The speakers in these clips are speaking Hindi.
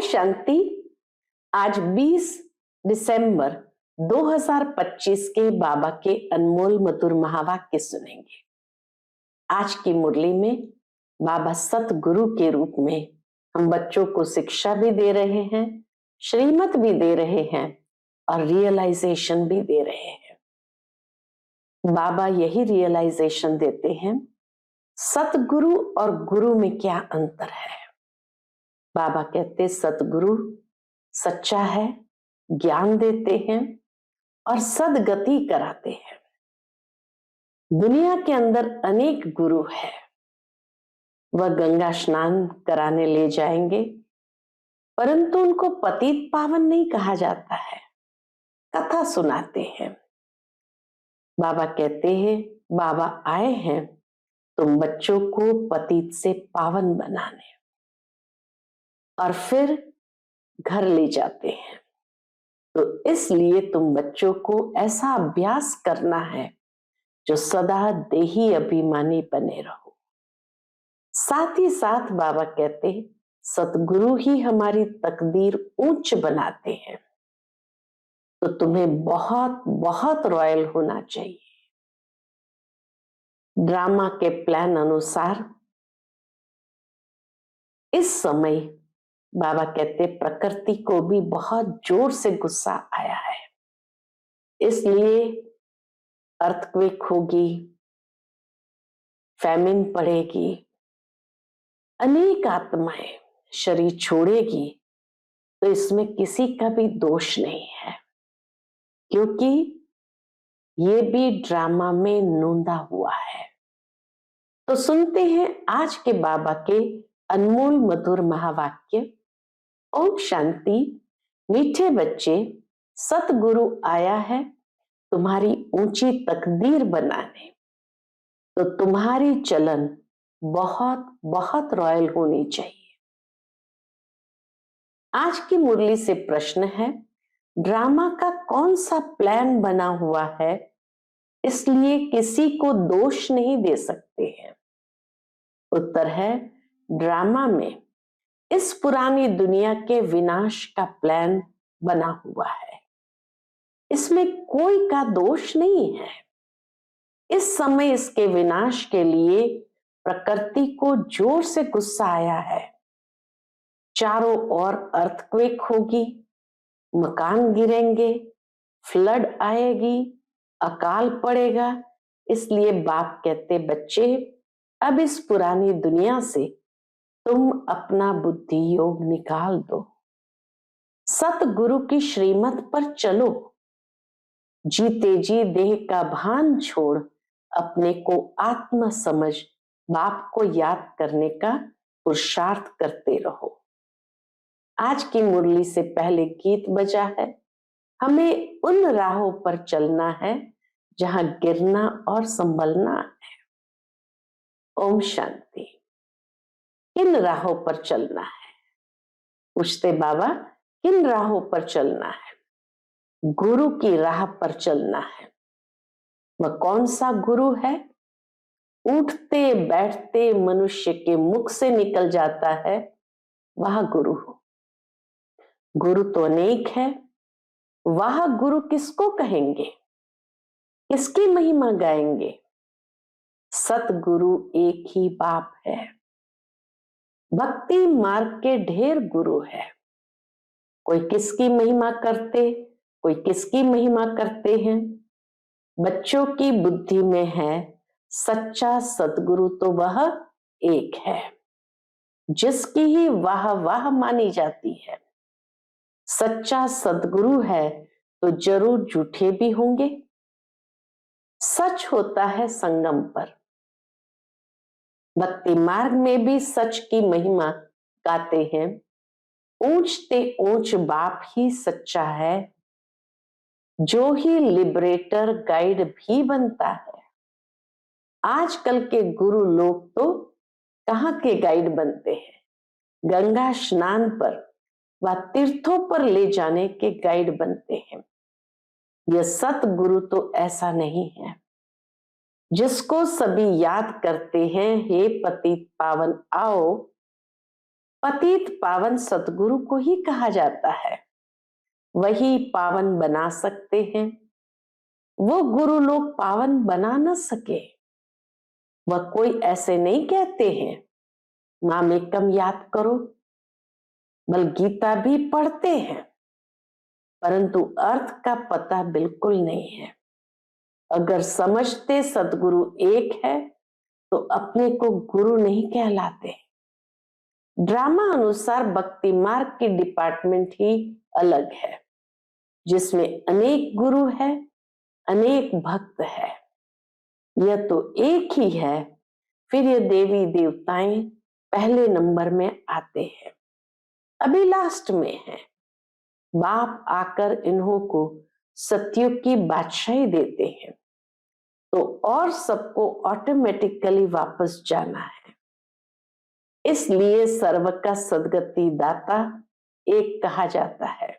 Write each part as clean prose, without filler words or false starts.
शांति। आज 20 दिसंबर 2025 के बाबा के अनमोल मधुर महावाक्य सुनेंगे। आज की मुरली में बाबा सतगुरु के रूप में हम बच्चों को शिक्षा भी दे रहे हैं, श्रीमत भी दे रहे हैं और रियलाइजेशन भी दे रहे हैं। बाबा यही रियलाइजेशन देते हैं, सतगुरु और गुरु में क्या अंतर है। बाबा कहते सतगुरु सच्चा है, ज्ञान देते हैं और सदगति कराते हैं। दुनिया के अंदर अनेक गुरु है, वह गंगा स्नान कराने ले जाएंगे, परंतु उनको पतित पावन नहीं कहा जाता है, कथा सुनाते हैं। बाबा कहते हैं बाबा आए हैं तुम बच्चों को पतित से पावन बनाने, और फिर घर ले जाते हैं। तो इसलिए तुम बच्चों को ऐसा अभ्यास करना है जो सदा देही अभिमानी बने रहो। साथ ही साथ बाबा कहते सतगुरु ही हमारी तकदीर ऊंच बनाते हैं, तो तुम्हें बहुत बहुत रॉयल होना चाहिए। ड्रामा के प्लान अनुसार इस समय बाबा कहते प्रकृति को भी बहुत जोर से गुस्सा आया है, इसलिए अर्थक्वेक होगी, फैमिन पड़ेगी, अनेक आत्माएं शरीर छोड़ेगी। तो इसमें किसी का भी दोष नहीं है, क्योंकि ये भी ड्रामा में नोंदा हुआ है। तो सुनते हैं आज के बाबा के अनमोल मधुर महावाक्य। ओम शांति। मीठे बच्चे, सतगुरु आया है तुम्हारी ऊंची तकदीर बनाने, तो तुम्हारी चलन बहुत बहुत रॉयल होनी चाहिए। आज की मुरली से प्रश्न है, ड्रामा का कौन सा प्लान बना हुआ है, इसलिए किसी को दोष नहीं दे सकते हैं। उत्तर है, ड्रामा में इस पुरानी दुनिया के विनाश का प्लान बना हुआ है, इसमें कोई का दोष नहीं है। इस समय इसके विनाश के लिए प्रकृति को जोर से गुस्सा आया है। चारों ओर अर्थक्वेक होगी, मकान गिरेंगे, फ्लड आएगी, अकाल पड़ेगा। इसलिए बाप कहते बच्चे अब इस पुरानी दुनिया से तुम अपना बुद्धि योग निकाल दो, सतगुरु की श्रीमत पर चलो, जीते जी देह का भान छोड़ अपने को आत्मा समझ बाप को याद करने का पुरुषार्थ करते रहो। आज की मुरली से पहले गीत बजा है, हमें उन राहों पर चलना है जहां गिरना और संभलना है। ओम शांति। किन राहों पर चलना है? पूछते बाबा, किन राहों पर चलना है? गुरु की राह पर चलना है। वह कौन सा गुरु है? उठते बैठते मनुष्य के मुख से निकल जाता है, वह गुरु हो। गुरु तो अनेक है, वह गुरु किसको कहेंगे, किसकी महिमा गाएंगे? सतगुरु एक ही बाप है। भक्ति मार्ग के ढेर गुरु है, कोई किसकी महिमा करते, कोई किसकी महिमा करते हैं। बच्चों की बुद्धि में है सच्चा सतगुरु, तो वह एक है, जिसकी ही वाह वाह मानी जाती है। सच्चा सतगुरु है तो जरूर झूठे भी होंगे। सच होता है संगम पर। भक्ति मार्ग में भी सच की महिमा गाते हैं। ऊंचते ऊंच बाप ही सच्चा है, जो ही लिबरेटर गाइड भी बनता है। आजकल के गुरु लोग तो कहाँ के गाइड बनते हैं, गंगा स्नान पर व तीर्थों पर ले जाने के गाइड बनते हैं। यह सतगुरु तो ऐसा नहीं है, जिसको सभी याद करते हैं, हे पतित पावन आओ, पतित पावन सतगुरु को ही कहा जाता है। वही पावन बना सकते हैं। वो गुरु लोग पावन बना न सके। वह कोई ऐसे नहीं कहते हैं नाम एकम याद करो, बल गीता भी पढ़ते हैं, परंतु अर्थ का पता बिल्कुल नहीं है। अगर समझते सतगुरु एक है तो अपने को गुरु नहीं कहलाते। ड्रामा अनुसार भक्ति मार्ग की डिपार्टमेंट ही अलग है, जिसमें अनेक गुरु है, अनेक भक्त है। यह तो एक ही है, फिर ये देवी देवताएं पहले नंबर में आते हैं, अभी लास्ट में है। बाप आकर इन्हों को सतयुग की बादशाही देते हैं, तो और सबको ऑटोमेटिकली वापस जाना है। इसलिए सर्व का सदगति दाता एक कहा जाता है।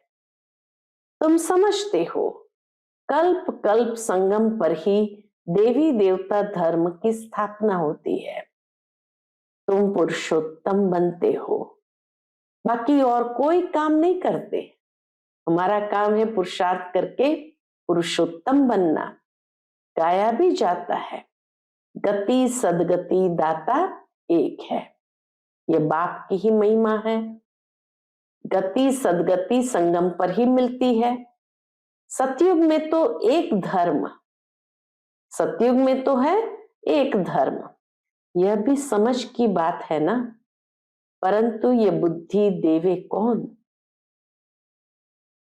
तुम समझते हो कल्प कल्प संगम पर ही देवी देवता धर्म की स्थापना होती है। तुम पुरुषोत्तम बनते हो, बाकी और कोई काम नहीं करते। हमारा काम है पुरुषार्थ करके पुरुषोत्तम बनना। गाया भी जाता है, गति सदगति दाता एक है। ये बाप की ही महिमा है। गति सदगति संगम पर ही मिलती है। सतयुग में तो एक धर्म, सतयुग में तो है एक धर्म। यह भी समझ की बात है ना, परंतु ये बुद्धि देवे कौन?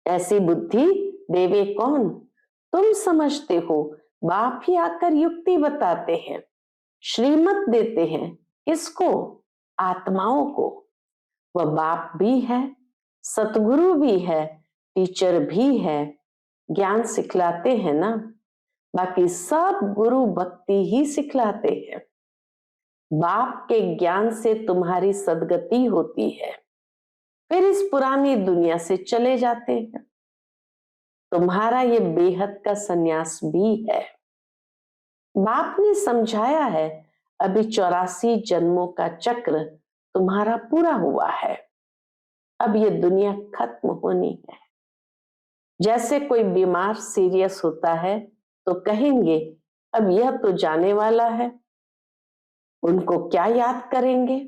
ऐसी बुद्धि देवे कौन? तुम समझते हो, बाप ही आकर युक्ति बताते हैं, श्रीमत देते हैं। किसको? आत्माओं को। वह बाप भी है, सतगुरु भी है, टीचर भी है, ज्ञान सिखलाते हैं ना। बाकी सब गुरु भक्ति ही सिखलाते हैं। बाप के ज्ञान से तुम्हारी सदगति होती है, फिर इस पुरानी दुनिया से चले जाते हैं। तुम्हारा ये बेहद का सन्यास भी है। बाप ने समझाया है, अभी 84 जन्मों का चक्र तुम्हारा पूरा हुआ है। अब ये दुनिया खत्म होनी है। जैसे कोई बीमार सीरियस होता है तो कहेंगे अब यह तो जाने वाला है, उनको क्या याद करेंगे?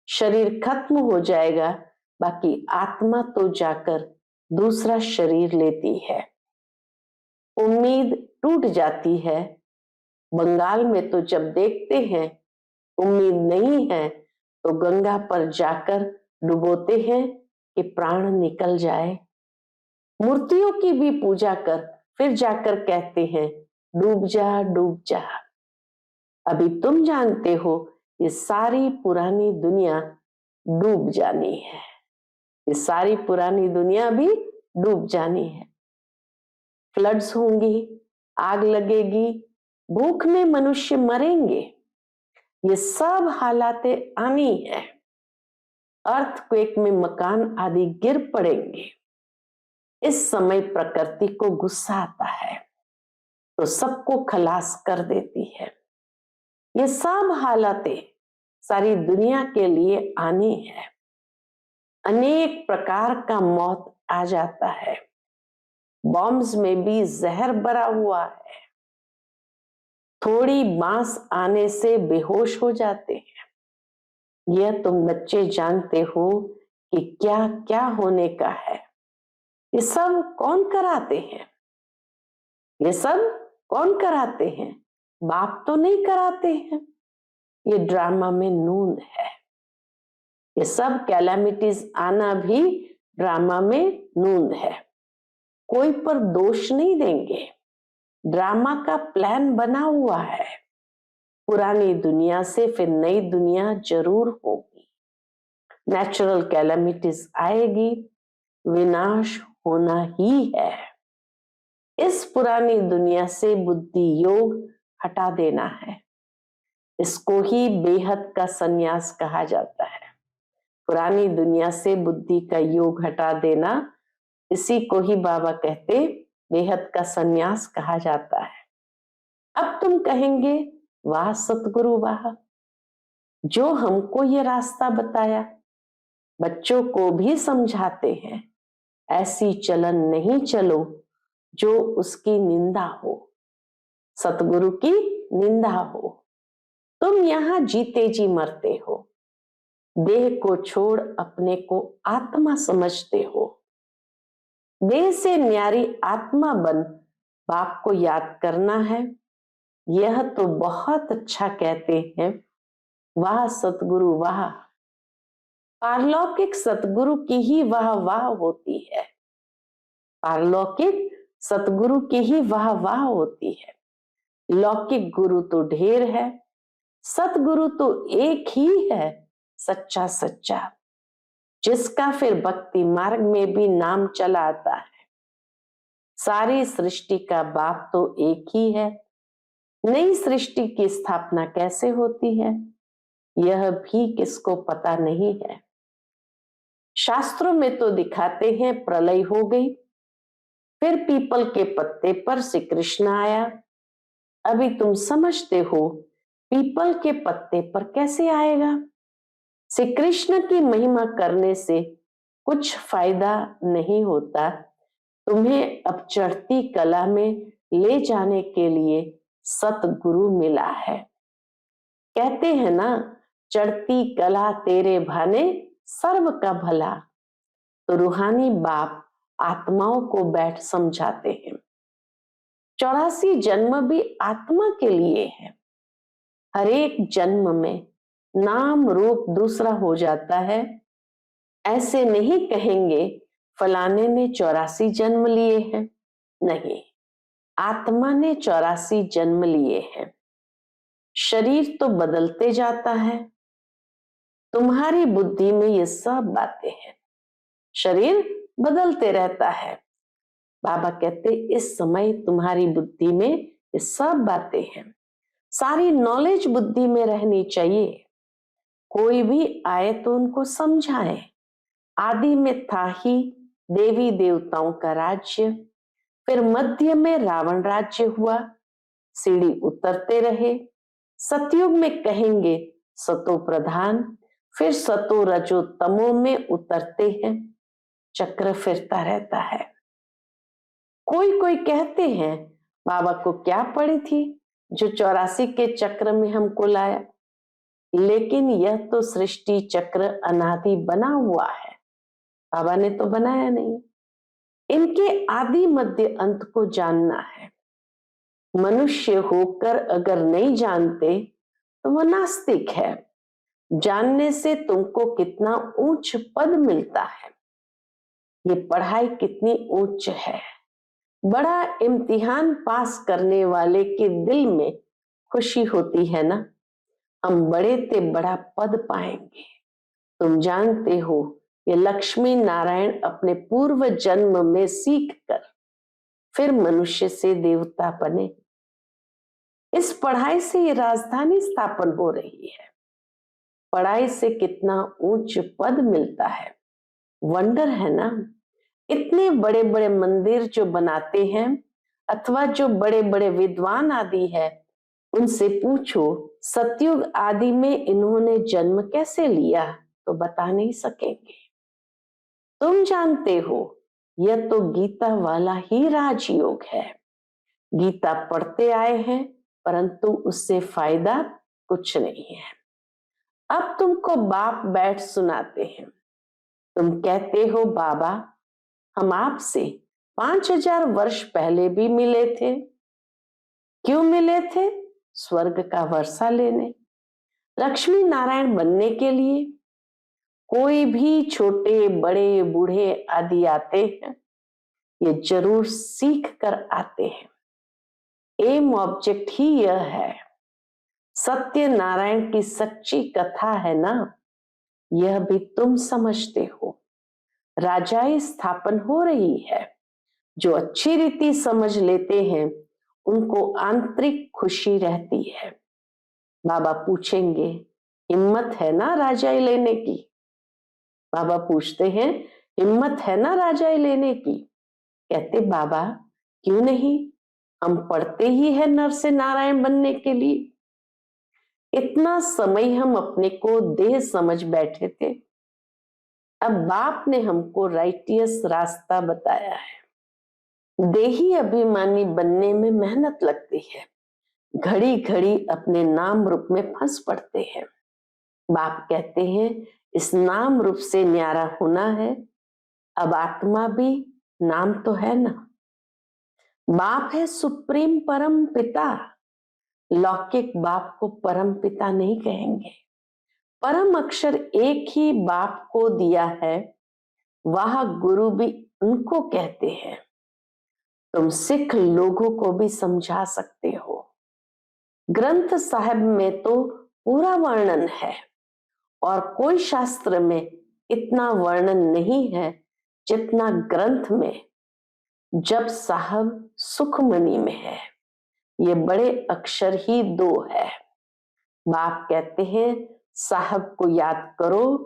शरीर खत्म हो जाएगा, बाकी आत्मा तो जाकर दूसरा शरीर लेती है। उम्मीद टूट जाती है। बंगाल में तो जब देखते हैं उम्मीद नहीं है तो गंगा पर जाकर डुबोते हैं कि प्राण निकल जाए। मूर्तियों की भी पूजा कर फिर जाकर कहते हैं डूब जा डूब जा। अभी तुम जानते हो ये सारी पुरानी दुनिया डूब जानी है। ये सारी पुरानी दुनिया भी डूब जानी है। फ्लड्स होंगी, आग लगेगी, भूख में मनुष्य मरेंगे। ये सब हालातें आनी है। अर्थक्वेक में मकान आदि गिर पड़ेंगे। इस समय प्रकृति को गुस्सा आता है तो सबको खलास कर देती है। ये सब हालातें सारी दुनिया के लिए आनी है। अनेक प्रकार का मौत आ जाता है। बॉम्ब्स में भी जहर भरा हुआ है। थोड़ी बांस आने से बेहोश हो जाते हैं। यह तुम बच्चे जानते हो कि क्या क्या होने का है। ये सब कौन कराते हैं? ये सब कौन कराते हैं? बाप तो नहीं कराते हैं। ये ड्रामा में नून है। ये सब कैलामिटीज आना भी ड्रामा में नून है। कोई पर दोष नहीं देंगे। ड्रामा का प्लान बना हुआ है। पुरानी दुनिया से फिर नई दुनिया जरूर होगी। नेचुरल कैलामिटीज आएगी, विनाश होना ही है। इस पुरानी दुनिया से बुद्धि योग हटा देना है। इसको ही बेहद का सन्यास कहा जाता है। पुरानी दुनिया से बुद्धि का योग हटा देना, इसी को ही बाबा कहते बेहद का सन्यास कहा जाता है। अब तुम कहेंगे वाह सतगुरु वाह, जो हमको ये रास्ता बताया बच्चों को भी समझाते हैं, ऐसी चलन नहीं चलो जो उसकी निंदा हो, सतगुरु की निंदा हो। तुम यहां जीते जी मरते हो, देह को छोड़ अपने को आत्मा समझते हो। देह से न्यारी आत्मा बन बाप को याद करना है। यह तो बहुत अच्छा कहते हैं, वाह सतगुरु वाह। पारलौकिक सतगुरु की ही वाह वाह होती है, पारलौकिक सतगुरु की ही वाह वाह होती है। लौकिक गुरु तो ढेर है, सतगुरु तो एक ही है, सच्चा सच्चा, जिसका फिर भक्ति मार्ग में भी नाम चला आता है। सारी सृष्टि का बाप तो एक ही है, नई सृष्टि की स्थापना कैसे होती है यह भी किसको पता नहीं है। शास्त्रों में तो दिखाते हैं प्रलय हो गई, फिर पीपल के पत्ते पर श्री कृष्ण आया। अभी तुम समझते हो पीपल के पत्ते पर कैसे आएगा। श्री कृष्ण की महिमा करने से कुछ फायदा नहीं होता, तुम्हें अब चढ़ती कला में ले जाने के लिए सतगुरु मिला है। कहते हैं ना, चढ़ती कला तेरे भाने सर्व का भला। तो रूहानी बाप आत्माओं को बैठ समझाते हैं। 84 जन्म भी आत्मा के लिए है। हर एक जन्म में नाम रूप दूसरा हो जाता है। ऐसे नहीं कहेंगे फलाने ने 84 जन्म लिए हैं, नहीं, आत्मा ने 84 जन्म लिए हैं। शरीर तो बदलते जाता है, तुम्हारी बुद्धि में ये सब बातें हैं, शरीर बदलते रहता है। बाबा कहते इस समय तुम्हारी बुद्धि में ये सब बातें हैं, सारी नॉलेज बुद्धि में रहनी चाहिए। कोई भी आए तो उनको समझाए। आदि में था ही देवी देवताओं का राज्य, फिर मध्य में रावण राज्य हुआ, सीढ़ी उतरते रहे। सतयुग में कहेंगे सतो प्रधान, फिर सतो रजो तमो में उतरते हैं, चक्र फिरता रहता है। कोई कोई कहते हैं बाबा को क्या पड़ी थी जो 84 के चक्र में हमको लाया, लेकिन यह तो सृष्टि चक्र अनादि बना हुआ है, बाबा ने तो बनाया नहीं। इनके आदि मध्य अंत को जानना है। मनुष्य होकर अगर नहीं जानते तो वह नास्तिक है। जानने से तुमको कितना ऊंच पद मिलता है। ये पढ़ाई कितनी ऊंच है। बड़ा इम्तिहान पास करने वाले के दिल में खुशी होती है ना, हम बड़े ते बड़ा पद पाएंगे। तुम जानते हो ये लक्ष्मी नारायण अपने पूर्व जन्म में सीख कर फिर मनुष्य से देवता बने। इस पढ़ाई से ये राजधानी स्थापन हो रही है। पढ़ाई से कितना ऊंच पद मिलता है, वंडर है ना। इतने बड़े बड़े मंदिर जो बनाते हैं अथवा जो बड़े बड़े विद्वान आदि है, उनसे पूछो सतयुग आदि में इन्होंने जन्म कैसे लिया तो बता नहीं सकेंगे। तुम जानते हो यह तो गीता वाला ही राजयोग है। गीता पढ़ते आए हैं परंतु उससे फायदा कुछ नहीं है। अब तुमको बाप बैठ सुनाते हैं। तुम कहते हो बाबा हम आपसे 5000 वर्ष पहले भी मिले थे। क्यों मिले थे? स्वर्ग का वर्षा लेने, लक्ष्मी नारायण बनने के लिए। कोई भी छोटे बड़े बूढ़े आदि आते हैं, ये जरूर सीख कर आते हैं। एम ऑब्जेक्ट ही यह है। सत्य नारायण की सच्ची कथा है ना, यह भी तुम समझते हो। राजाई स्थापन हो रही है। जो अच्छी रीति समझ लेते हैं उनको आंतरिक खुशी रहती है। बाबा पूछेंगे हिम्मत है ना राजाई लेने की? बाबा पूछते हैं हिम्मत है ना राजाई लेने की? कहते बाबा क्यों नहीं, हम पढ़ते ही है नर से नारायण बनने के लिए। इतना समय हम अपने को देह समझ बैठे थे। अब बाप ने हमको राइटियस रास्ता बताया है। देही अभिमानी बनने में मेहनत लगती है, घड़ी घड़ी अपने नाम रूप में फंस पड़ते हैं। बाप कहते हैं इस नाम रूप से न्यारा होना है। अब आत्मा भी नाम तो है ना। बाप है सुप्रीम परम पिता। लौकिक बाप को परम पिता नहीं कहेंगे। परम अक्षर एक ही बाप को दिया है, वह गुरु भी उनको कहते हैं। तुम सिख लोगों को भी समझा सकते हो। ग्रंथ साहिब में तो पूरा वर्णन है और कोई शास्त्र में इतना वर्णन नहीं है जितना ग्रंथ में जप साहब सुखमनी में है। ये बड़े अक्षर ही 2 है। बाप कहते हैं साहब को याद करो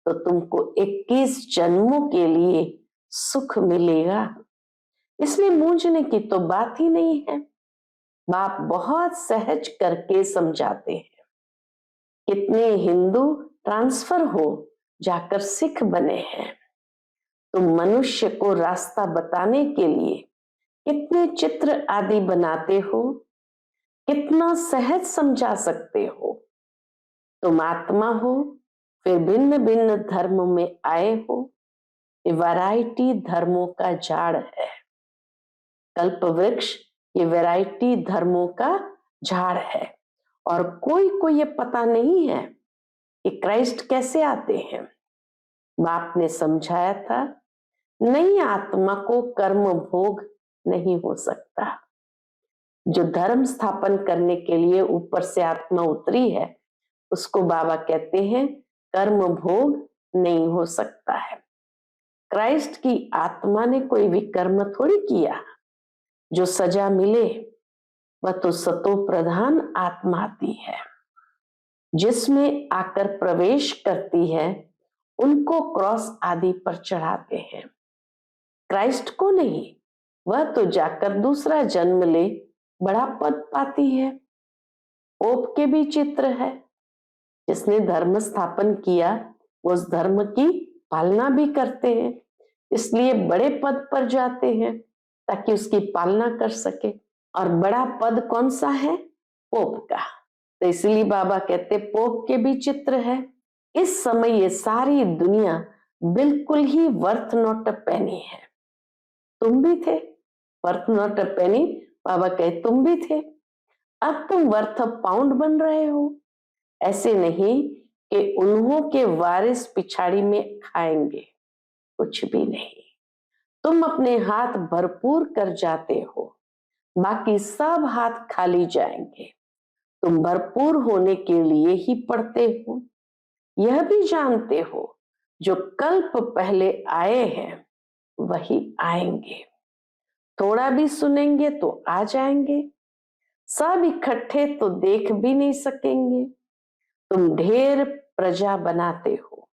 तो तुमको 21 जन्मों के लिए सुख मिलेगा। इसमें मूंझने की तो बात ही नहीं है। बाप बहुत सहज करके समझाते हैं। कितने हिंदू ट्रांसफर हो जाकर सिख बने हैं। तुम मनुष्य को रास्ता बताने के लिए कितने चित्र आदि बनाते हो, कितना सहज समझा सकते हो। तुम आत्मा हो, फिर भिन्न भिन्न धर्म में आए हो। ये वैरायटी धर्मों का झाड़ है। कल्प वृक्ष ये वैरायटी धर्मों का झाड़ है और कोई को ये पता नहीं है कि क्राइस्ट कैसे आते हैं। बाप ने समझाया था नई आत्मा को कर्म भोग नहीं हो सकता। जो धर्म स्थापन करने के लिए ऊपर से आत्मा उतरी है उसको बाबा कहते हैं कर्म भोग नहीं हो सकता है। क्राइस्ट की आत्मा ने कोई भी कर्म थोड़ी किया। जो सजा मिले वह तो सतो प्रधान आत्मा आती है, जिसमें आकर प्रवेश करती है उनको क्रॉस आदि पर चढ़ाते हैं। क्राइस्ट को नहीं, वह तो जाकर दूसरा जन्म ले बड़ा पद पाती है। पोप के भी चित्र है। जिसने धर्म स्थापन किया वो उस धर्म की पालना भी करते हैं, इसलिए बड़े पद पर जाते हैं ताकि उसकी पालना कर सके। और बड़ा पद कौन सा है? पोप का। तो इसलिए बाबा कहते पोप के भी चित्र है। इस समय ये सारी दुनिया बिल्कुल ही वर्थ नॉट अ पेनी है। तुम भी थे वर्थ नॉट अ पेनी। बाबा कहे तुम भी थे, अब तुम वर्थ अ पाउंड बन रहे हो। ऐसे नहीं कि उन्हों के वारिस पिछाड़ी में खाएंगे, कुछ भी नहीं। तुम अपने हाथ भरपूर कर जाते हो, बाकी सब हाथ खाली जाएंगे। तुम भरपूर होने के लिए ही पढ़ते हो। यह भी जानते हो जो कल्प पहले आए हैं वही आएंगे। थोड़ा भी सुनेंगे तो आ जाएंगे, सब इकट्ठे तो देख भी नहीं सकेंगे। तुम ढेर प्रजा बनाते हो,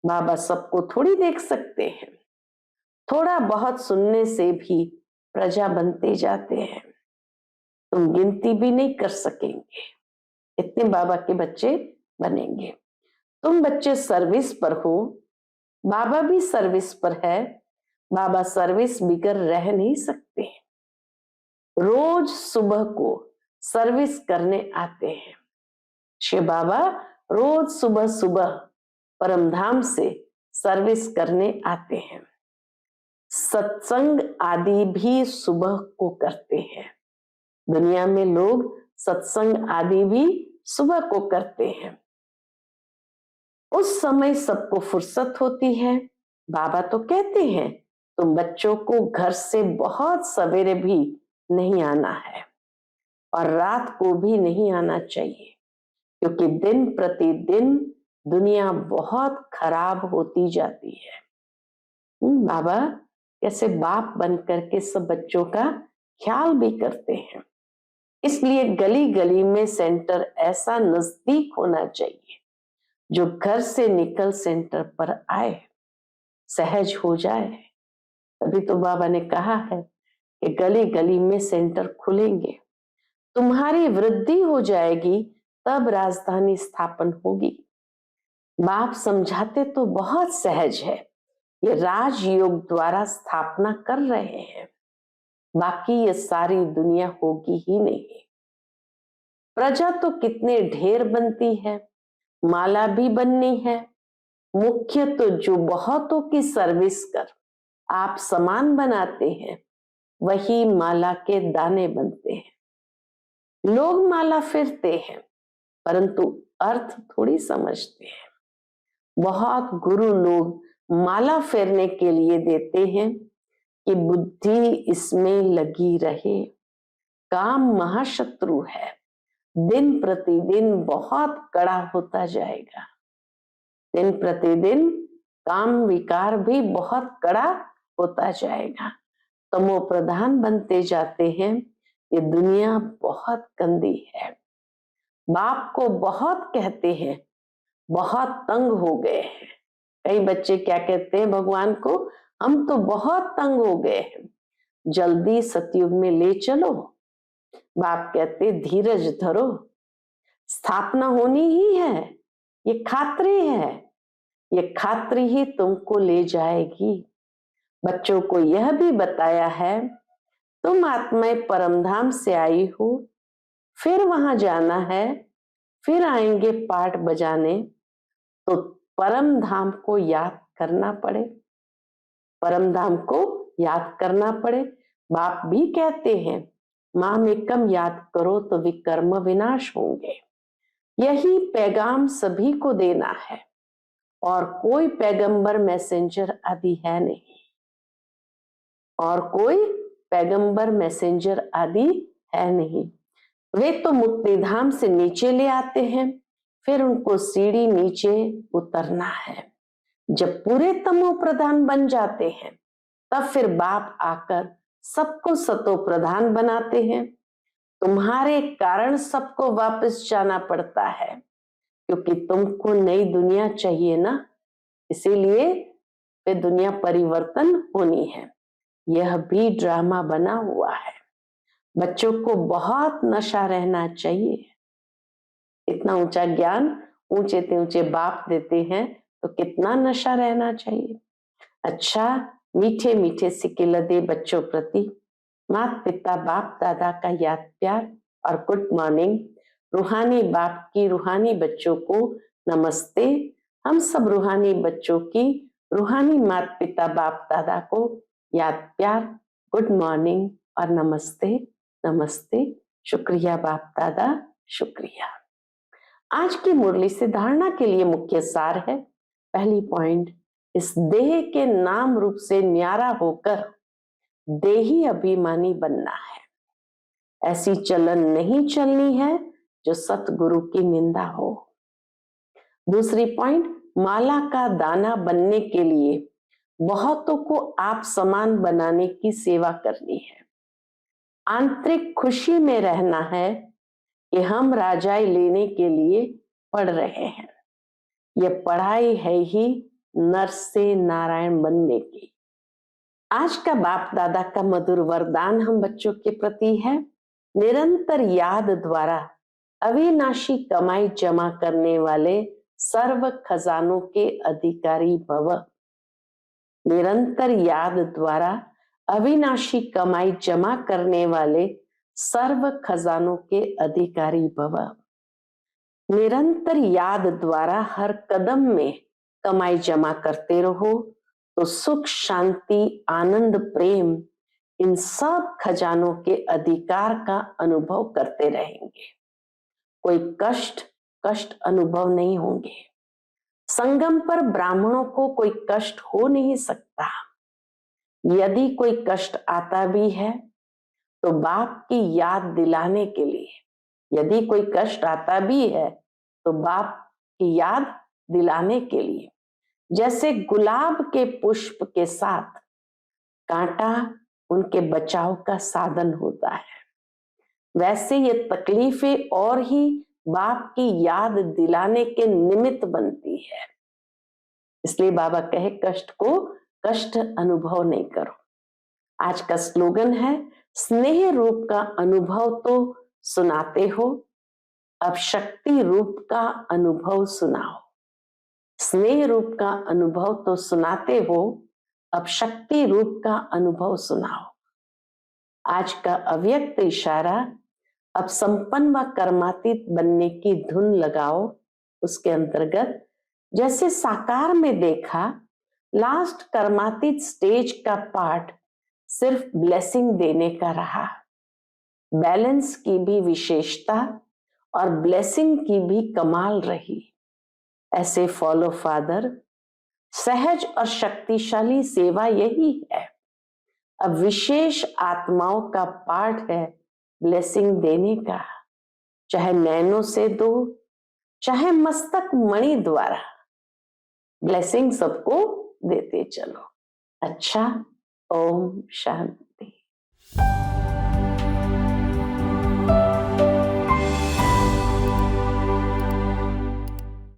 बाबा सबको थोड़ी देख सकते हैं। थोड़ा बहुत सुनने से भी प्रजा बनते जाते हैं। तुम गिनती भी नहीं कर सकेंगे, इतने बाबा के बच्चे बनेंगे। तुम बच्चे सर्विस पर हो, बाबा भी सर्विस पर है। बाबा सर्विस बिगर रह नहीं सकते। रोज सुबह को सर्विस करने आते हैं। शिव बाबा रोज सुबह सुबह परमधाम से सर्विस करने आते हैं। सत्संग आदि भी सुबह को करते हैं। दुनिया में लोग सत्संग आदि भी सुबह को करते हैं। उस समय सबको फुर्सत होती है। बाबा तो कहते हैं तुम बच्चों को घर से बहुत सवेरे भी नहीं आना है और रात को भी नहीं आना चाहिए, क्योंकि दिन प्रतिदिन दुनिया बहुत खराब होती जाती है। बाबा कैसे बाप बन करके सब बच्चों का ख्याल भी करते हैं। इसलिए गली गली में सेंटर ऐसा नजदीक होना चाहिए जो घर से निकल सेंटर पर आए, सहज हो जाए। तभी तो बाबा ने कहा है कि गली गली में सेंटर खुलेंगे, तुम्हारी वृद्धि हो जाएगी, तब राजधानी स्थापन होगी। बाप समझाते तो बहुत सहज है, ये राजयोग द्वारा स्थापना कर रहे हैं, बाकी ये सारी दुनिया होगी ही नहीं। प्रजा तो कितने ढेर बनती है, माला भी बननी है। मुख्य तो जो बहुतों की सर्विस कर आप समान बनाते हैं, वही माला के दाने बनते हैं। लोग माला फिरते हैं, परंतु अर्थ थोड़ी समझते हैं। बहुत गुरु लोग माला फेरने के लिए देते हैं कि बुद्धि इसमें लगी रहे। काम महाशत्रु है, दिन प्रतिदिन बहुत कड़ा होता जाएगा। दिन प्रतिदिन काम विकार भी बहुत कड़ा होता जाएगा। तमो प्रधान बनते जाते हैं। ये दुनिया बहुत गंदी है। बाप को बहुत कहते हैं, बहुत तंग हो गए हैं। कई बच्चे क्या कहते हैं भगवान को, हम तो बहुत तंग हो गए हैं, जल्दी सतयुग में ले चलो। बाप कहते धीरज धरो, स्थापना होनी ही है, ये खात्री है, ये खात्री ही तुमको ले जाएगी। बच्चों को यह भी बताया है, तुम आत्माएं परमधाम से आई हो, फिर वहां जाना है, फिर आएंगे पाठ बजाने, तो परम धाम को याद करना पड़े, परम धाम को याद करना पड़े। बाप भी कहते हैं माम एकम याद करो तो विकर्म विनाश होंगे। यही पैगाम सभी को देना है, और कोई पैगंबर मैसेंजर आदि है नहीं, और कोई पैगंबर मैसेंजर आदि है नहीं। वे तो मुक्ति धाम से नीचे ले आते हैं, फिर उनको सीढ़ी नीचे उतरना है। जब पूरे तमो प्रधान बन जाते हैं, तब फिर बाप आकर सबको सतो प्रधान बनाते हैं। तुम्हारे कारण सबको वापस जाना पड़ता है, क्योंकि तुमको नई दुनिया चाहिए ना, इसीलिए वे दुनिया परिवर्तन होनी है। यह भी ड्रामा बना हुआ है। बच्चों को बहुत नशा रहना चाहिए। इतना ऊंचा ज्ञान ऊंचे ते ऊंचे बाप देते हैं, तो कितना नशा रहना चाहिए। अच्छा, मीठे मीठे सिक्के लदे बच्चों प्रति माता पिता बाप दादा का याद प्यार और गुड मॉर्निंग। रूहानी बाप की रूहानी बच्चों को नमस्ते। हम सब रूहानी बच्चों की रूहानी माता पिता बाप दादा को याद प्यार, गुड मॉर्निंग और नमस्ते नमस्ते। शुक्रिया बाप दादा, शुक्रिया। आज की मुरली से धारणा के लिए मुख्य सार है। पहली पॉइंट, इस देह के नाम रूप से न्यारा होकर देही अभिमानी बनना है। ऐसी चलन नहीं चलनी है जो सतगुरु की निंदा हो। दूसरी पॉइंट, माला का दाना बनने के लिए बहुतों को आप समान बनाने की सेवा करनी है। आंतरिक खुशी में रहना है कि हम राजाई लेने के लिए पढ़ रहे हैं। यह पढ़ाई है ही नर से नारायण बनने की। आज का बाप दादा का मधुर वरदान हम बच्चों के प्रति है, निरंतर याद द्वारा अविनाशी कमाई जमा करने वाले सर्व खजानों के अधिकारी भव। निरंतर याद द्वारा अविनाशी कमाई जमा करने वाले सर्व खजानों के अधिकारी भव। निरंतर याद द्वारा हर कदम में कमाई जमा करते रहो, तो सुख शांति आनंद प्रेम इन सब खजानों के अधिकार का अनुभव करते रहेंगे। कोई कष्ट अनुभव नहीं होंगे। संगम पर ब्राह्मणों को कोई कष्ट हो नहीं सकता। यदि कोई कष्ट आता भी है तो बाप की याद दिलाने के लिए, यदि कोई कष्ट आता भी है तो बाप की याद दिलाने के लिए। जैसे गुलाब के पुष्प के साथ कांटा उनके बचाव का साधन होता है, वैसे ये तकलीफें और ही बाप की याद दिलाने के निमित्त बनती है। इसलिए बाबा कहे कष्ट को कष्ट अनुभव नहीं करो। आज का स्लोगन है, स्नेह रूप का अनुभव तो सुनाते हो, अब शक्ति रूप का अनुभव सुनाओ। स्नेह रूप का अनुभव तो सुनाते हो, अब शक्ति रूप का अनुभव सुनाओ। आज का अव्यक्त इशारा, अब संपन्न व कर्मातीत बनने की धुन लगाओ। उसके अंतर्गत जैसे साकार में देखा, लास्ट कर्मातीत स्टेज का पार्ट सिर्फ ब्लेसिंग देने का रहा। बैलेंस की भी विशेषता और ब्लेसिंग की भी कमाल रही। ऐसे फॉलो फादर, सहज और शक्तिशाली सेवा यही है। अब विशेष आत्माओं का पार्ट है ब्लेसिंग देने का, चाहे नैनों से दो, चाहे मस्तक मणि द्वारा। ब्लेसिंग सबको देते चलो। अच्छा, ओम शांति।